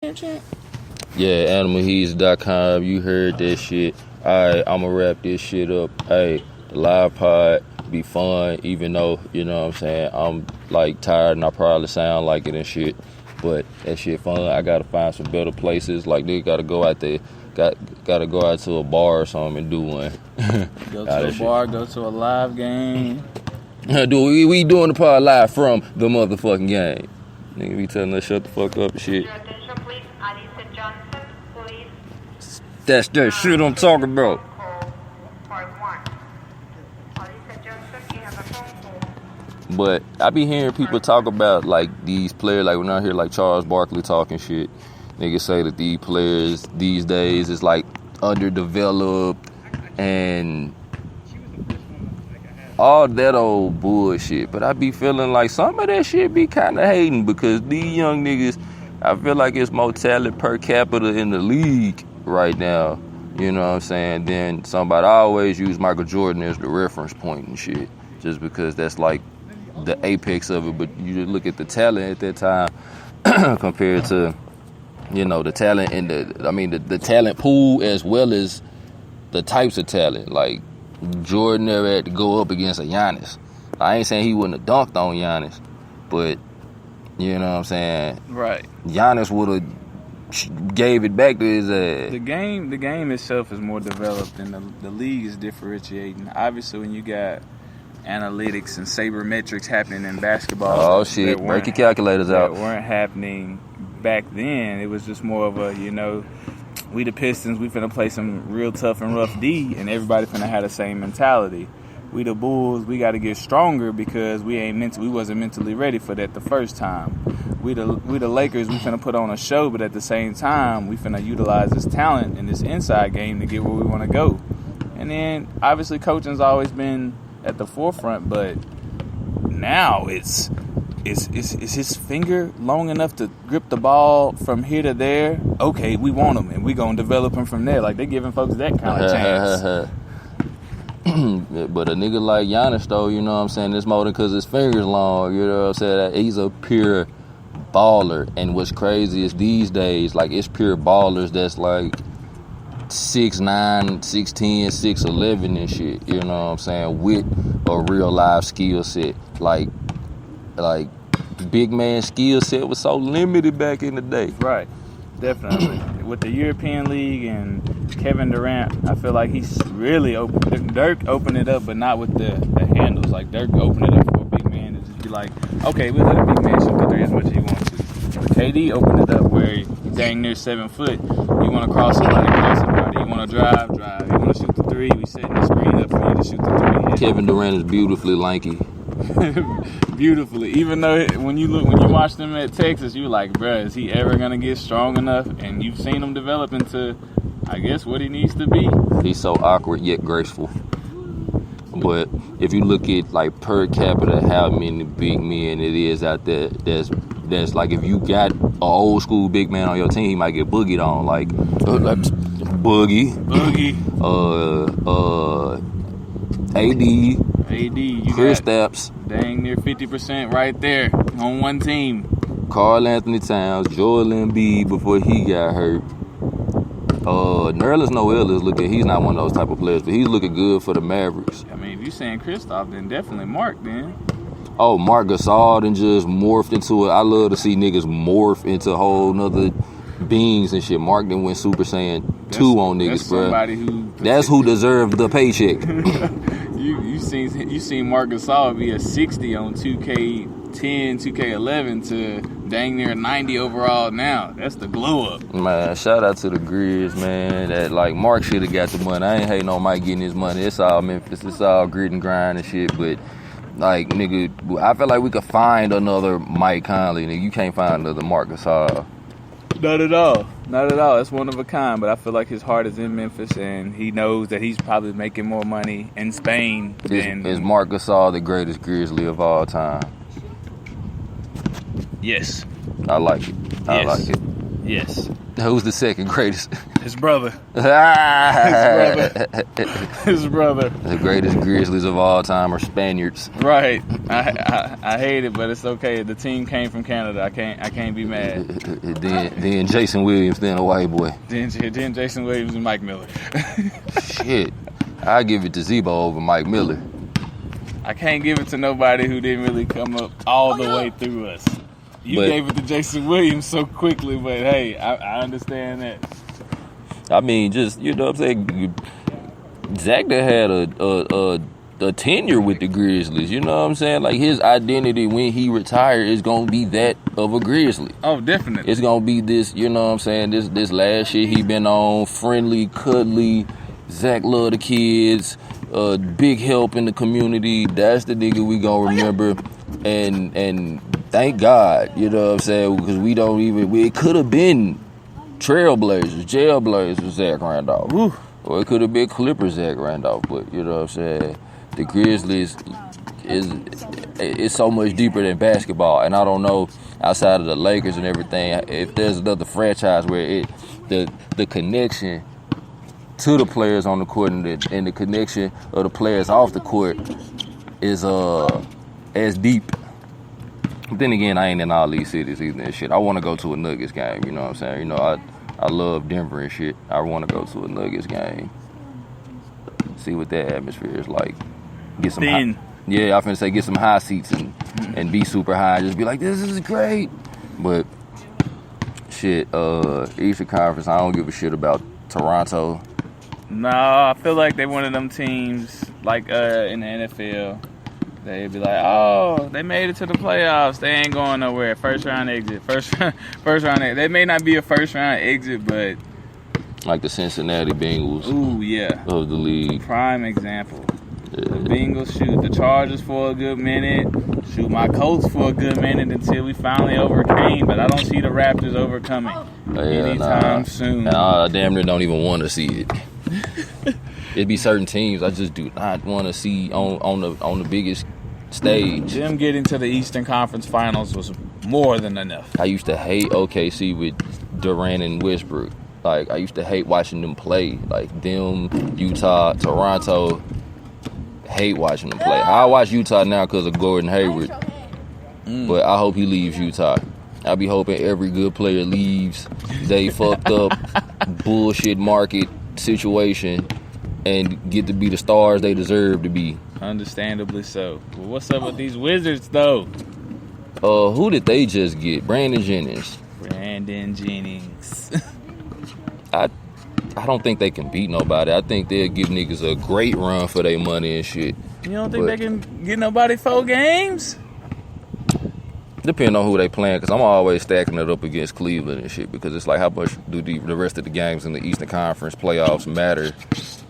Yeah, animalheats.com. You heard that shit. Alright, I'ma wrap this shit up. Hey, the live pod be fun, even though, you know what I'm saying, I'm like tired and I probably sound like it and shit. But that shit fun. I gotta find some better places. Like they gotta go out there. Gotta go out to a bar or something and do one. Go to a bar, go to a live game. We doing the pod live from the motherfucking game. Nigga be telling us shut the fuck up and shit. That's that shit I'm talking about. But I be hearing people talk about like these players, like when I hear like Charles Barkley talking shit, niggas say that these players these days is like underdeveloped and all that old bullshit. But I be feeling like some of that shit be kind of hating because these young niggas, I feel like it's more talent per capita in the league right now, you know what I'm saying, then somebody. I always use Michael Jordan as the reference point and shit, just because that's like the apex of it. But you look at the talent at that time compared to, you know, the talent in the talent pool as well as the types of talent. Like Jordan never had to go up against a Giannis. I ain't saying he wouldn't have dunked on Giannis, but you know what I'm saying, right? Giannis would have gave it back to his ass. The game itself is more developed, and the league is differentiating. Obviously, when you got analytics and sabermetrics happening in basketball, oh shit, break your calculators out. That weren't happening back then. It was just more of a, you know, we the Pistons, we finna play some real tough and rough D, and everybody finna have the same mentality. We the Bulls, we got to get stronger because we wasn't mentally ready for that the first time. We the Lakers, we finna put on a show, but at the same time, we finna utilize this talent and this inside game to get where we want to go. And then obviously coaching's always been at the forefront, but now it's his finger long enough to grip the ball from here to there? Okay, we want him, and we gonna develop him from there. Like they giving folks that kind of chance. But a nigga like Giannis, though, you know what I'm saying, it's more than because his finger's long, you know what I'm saying, he's a pure baller. And what's crazy is these days, like, it's pure ballers that's like 6'9", 6'10", 6'11", and shit, you know what I'm saying, with a real live skill set. Like big man skill set was so limited back in the day. Right, definitely. With the European League and Kevin Durant, I feel like he's really opened. Dirk opened it up, but not with the handles. Like Dirk opened it up for a big man to just be like, okay, we'll let a big man shoot the three as much as he wants to. KD opened it up where he's dang near 7 foot. You want to cross somebody, you want to drive. You want to shoot the three, we setting the screen up for you to shoot the three. Kevin Durant is beautifully lanky. Beautifully, even though when you watch them at Texas, you're like, bruh, is he ever gonna get strong enough? And you've seen him develop into, I guess, what he needs to be. He's so awkward yet graceful. But if you look at like per capita, how many big men it is out there, that's like, if you got an old school big man on your team, he might get boogied on, like Boogie, AD, you Chris got Stapps, dang near 50% right there on one team. Karl Anthony Towns, Joel Embiid before he got hurt. Nerlens Noel is looking, he's not one of those type of players, but he's looking good for the Mavericks. I mean, if you saying Kristaps, then definitely Mark then. Oh, Marc Gasol and just morphed into it. I love to see niggas morph into whole nother beings and shit. Mark then went Super Saiyan 2 on niggas, bro. That's who deserved the paycheck. You seen Marc Gasol be a 60 on 2K10, 2K11 to dang near 90 overall now. That's the glow up. Man, shout out to the Grizz, man. That like Mark should have got the money. I ain't hating on Mike getting his money. It's all Memphis. It's all grit and grind and shit. But like, nigga, I feel like we could find another Mike Conley. Nigga, you can't find another Marc Gasol. Not at all. It's one of a kind, but I feel like his heart is in Memphis, and he knows that he's probably making more money in Spain than... Is Marc Gasol the greatest Grizzly of all time? Yes. I like it. I like it. Yes. Who's the second greatest? His brother. His brother. The greatest Grizzlies of all time are Spaniards. Right. I hate it, but it's okay. The team came from Canada. I can't be mad. Then Jason Williams, then a white boy. Then Jason Williams and Mike Miller. Shit. I give it to Zebo over Mike Miller. I can't give it to nobody who didn't really come up all the way through us. You gave it to Jason Williams so quickly, but hey, I understand that. I mean, just, you know what I'm saying? Zach that had a tenure with the Grizzlies, you know what I'm saying? Like, his identity when he retired is going to be that of a Grizzly. Oh, definitely. It's going to be this, you know what I'm saying, this last shit he been on, friendly, cuddly, Zach love the kids, big help in the community. That's the nigga we going to remember. And thank God, you know what I'm saying, because it could have been Trailblazers, Jailblazers, Zach Randolph. Woo. Or it could have been Clippers, Zach Randolph. But, you know what I'm saying, the Grizzlies is so much deeper than basketball. And I don't know, outside of the Lakers and everything, if there's another franchise where the connection to the players on the court and the connection of the players off the court is as deep. Then again, I ain't in all these cities either and shit. I want to go to a Nuggets game, you know what I'm saying? You know, I love Denver and shit. I want to go to a Nuggets game. See what that atmosphere is like. Get some high, yeah, I finna say get some high seats and be super high and just be like, this is great. But shit, Eastern Conference, I don't give a shit about Toronto. No, I feel like they one of them teams like in the NFL. They'd be like, oh, they made it to the playoffs. They ain't going nowhere. First round exit. First round exit. They may not be a first round exit, but like the Cincinnati Bengals. Ooh, yeah. Of the league. Prime example. Yeah. The Bengals shoot the Chargers for a good minute. Shoot my Colts for a good minute until we finally overcame. But I don't see the Raptors overcoming anytime soon. And I damn near don't even want to see it. It'd be certain teams I just do not want to see on the biggest stage. Them getting to the Eastern Conference Finals was more than enough. I used to hate OKC with Durant and Westbrook. Like, I used to hate watching them play. Like, them, Utah, Toronto, hate watching them play. I watch Utah now because of Gordon Hayward, but I hope he leaves Utah. I be hoping every good player leaves. They fucked up bullshit market situation and get to be the stars they deserve to be. Understandably so. Well, what's up with these Wizards, though? Who did they just get? Brandon Jennings. I don't think they can beat nobody. I think they'll give niggas a great run for their money and shit. You don't think they can get nobody 4 games? Depending on who they playing, because I'm always stacking it up against Cleveland and shit, because it's like, how much do the rest of the games in the Eastern Conference playoffs matter?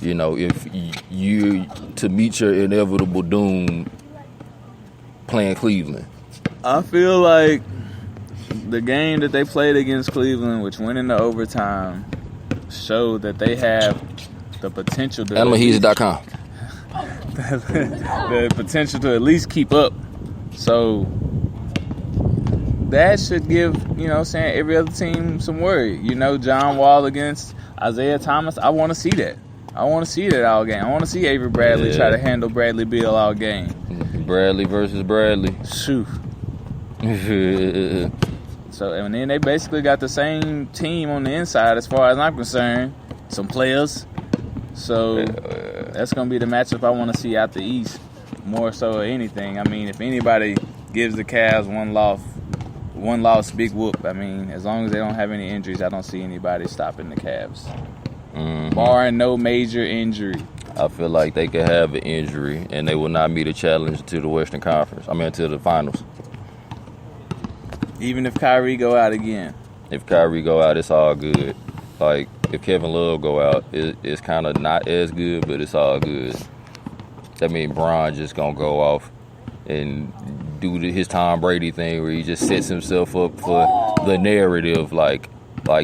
You know, if you to meet your inevitable doom playing Cleveland. I feel like the game that they played against Cleveland, which went into overtime, showed that they have the potential to AnimalHeat.com. the potential to at least keep up. So that should give, you know what I'm saying, every other team some worry. You know, John Wall against Isaiah Thomas, I want to see that. I want to see that all game. I want to see Avery Bradley try to handle Bradley Beal all game. Bradley versus Bradley. Shoo. So, and then they basically got the same team on the inside as far as I'm concerned. Some players. So, that's going to be the matchup I want to see out the East. More so than anything. I mean, if anybody gives the Cavs one loss, big whoop. I mean, as long as they don't have any injuries, I don't see anybody stopping the Cavs. Mm-hmm. Barring no major injury. I feel like they could have an injury and they will not meet a challenge to the Western Conference. I mean, to the finals. Even if Kyrie go out again. If Kyrie go out, it's all good. Like, if Kevin Love go out, it's kind of not as good, but it's all good. That means Bron just going to go off and do his Tom Brady thing where he just sets himself up for the narrative. Like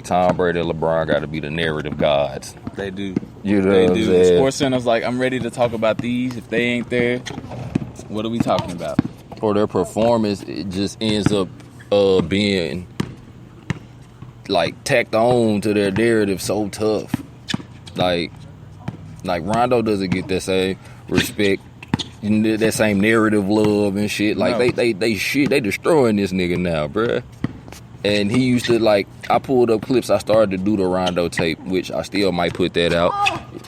Tom Brady and LeBron got to be the narrative gods. They do. You know they what do. I'm saying? Sports Center's like, I'm ready to talk about these. If they ain't there, what are we talking about? Or their performance, it just ends up being like tacked on to their narrative so tough. Like Rondo doesn't get that same respect, that same narrative love and shit. Like No. they destroying this nigga now, bruh. And he used to, like, I pulled up clips. I started to do the Rondo tape, which I still might put that out.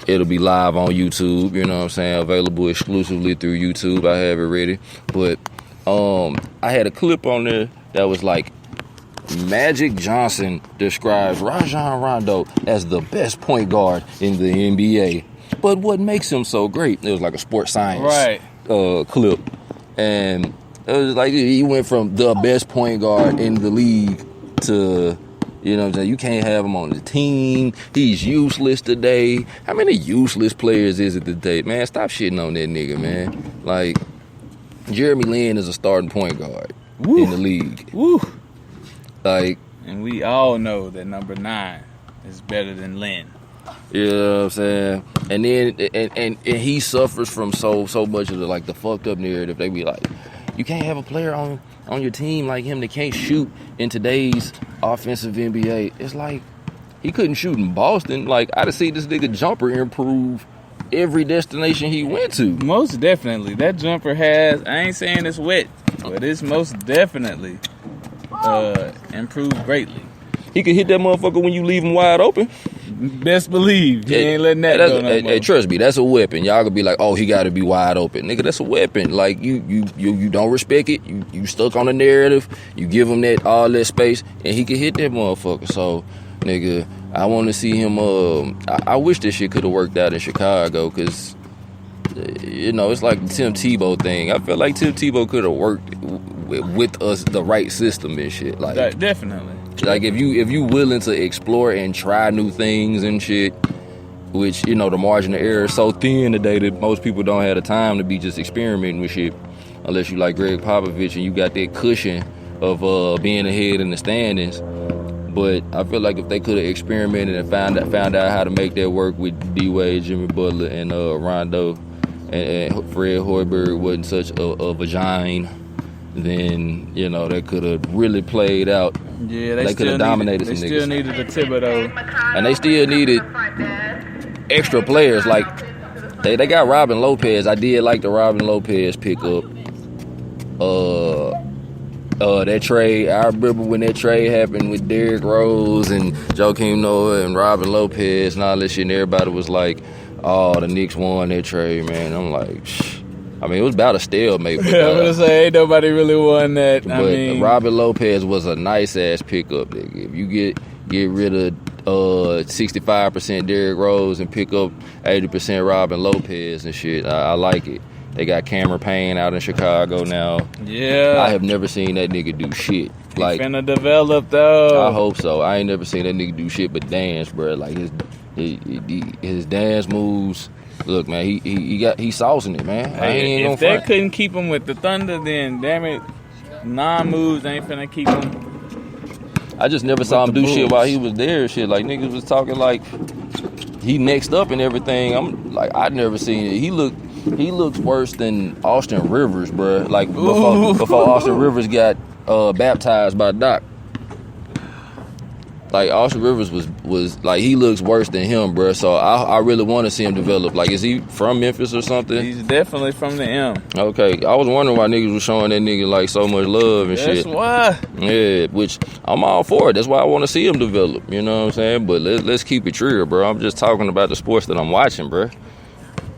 It'll be live on YouTube, you know what I'm saying? Available exclusively through YouTube. I have it ready. But I had a clip on there that was like, Magic Johnson describes Rajon Rondo as the best point guard in the NBA. But what makes him so great? It was like a sports science clip. And it was like he went from the best point guard in the league to, you know what I'm saying, you can't have him on the team. He's useless today. How many useless players is it today? Man, stop shitting on that nigga, man. Like, Jeremy Lin is a starting point guard in the league. Woo. Like, and we all know that number 9 is better than Lin. You know what I'm saying? And then and he suffers from so much of the fucked up narrative. They be like, you can't have a player on your team like him that can't shoot in today's offensive NBA. It's like, he couldn't shoot in Boston. Like, I done see this nigga jumper improve every destination he went to. Most definitely. That jumper has, I ain't saying it's wet, but it's most definitely improved greatly. He could hit that motherfucker when you leave him wide open. Best believe. You ain't letting that go no more. Hey, trust me, that's a weapon. Y'all could be like, oh, he got to be wide open. Nigga, that's a weapon. Like, you don't respect it. You stuck on the narrative. You give him all that space, and he could hit that motherfucker. So, nigga, I want to see him. I wish this shit could have worked out in Chicago, because, you know, it's like the Tim Tebow thing. I feel like Tim Tebow could have worked with us the right system and shit. Like, definitely. Like, if you willing to explore and try new things and shit, which, you know, the margin of error is so thin today that most people don't have the time to be just experimenting with shit, unless you like Greg Popovich and you got that cushion of being ahead in the standings. But I feel like if they could have experimented and found out how to make that work with D-Wade, Jimmy Butler, and Rondo, and Fred Hoiberg wasn't such a vagina, then, you know, that could have really played out. Yeah, they could have dominated some niggas. They still needed a Thibodeau. And they still needed extra players. Like, they got Robin Lopez. I did like the Robin Lopez pickup. That trade, I remember when that trade happened with Derrick Rose and Joakim Noah and Robin Lopez and all that shit, and everybody was like, oh, the Knicks won that trade, man. I'm like, shh. I mean, it was about a stalemate. But, I was going to say, ain't nobody really won that. But Robin Lopez was a nice-ass pickup, nigga. If you get rid of 65% Derrick Rose and pick up 80% Robin Lopez and shit, I like it. They got Cameron Payne out in Chicago now. Yeah. I have never seen that nigga do shit. Like, finna develop though. I hope so. I ain't never seen that nigga do shit but dance, bro. Like his dance moves. Look, man, he saucing it, man. Hey, if they couldn't keep him with the Thunder, then damn it, non-moves ain't finna keep him. I just never saw him do shit while he was there and shit. Like, niggas was talking like he next up and everything. I'm like, I'd never seen it. He looks worse than Austin Rivers, bro. Like, before Austin Rivers got baptized by Doc. Like, Austin Rivers was like, he looks worse than him, bro. So I really want to see him develop. Like, is he from Memphis or something? He's definitely from the M. Okay, I was wondering why niggas was showing that nigga like so much love and shit. That's why. Yeah, which I'm all for it. That's why I want to see him develop. You know what I'm saying? But let's keep it real, bro. I'm just talking about the sports that I'm watching, bro.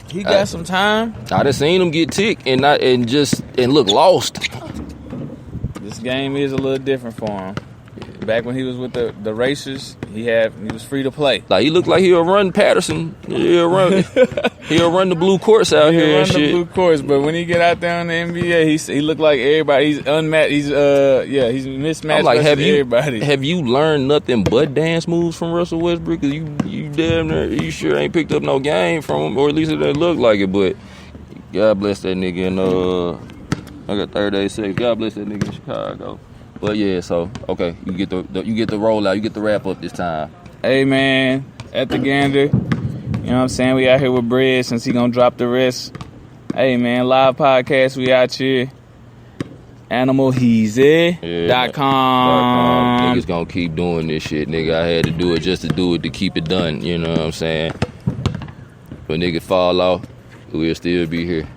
He got some time. I done seen him get ticked and look lost. This game is a little different for him. Back when he was with the Racers, he was free to play. Like, he looked like he'll run Patterson. He'll run the blue courts out here and shit. The blue courts, but when he get out there in the NBA, he look like everybody. He's unmatched. He's mismatched like, everybody. Have you learned nothing but dance moves from Russell Westbrook? Cause you damn near, you sure ain't picked up no game from him, or at least it didn't look like it. But God bless that nigga in I got 3rd day sick. God bless that nigga in Chicago. But yeah, so okay, you get the rollout, you get the wrap up this time. Hey man, at the gander, you know what I'm saying? We out here with Bread since he gonna drop the rest. Hey man, live podcast, we out here. animalheezy.com. Niggas gonna keep doing this shit, nigga. I had to do it just to do it to keep it done. You know what I'm saying? When niggas fall off, we'll still be here.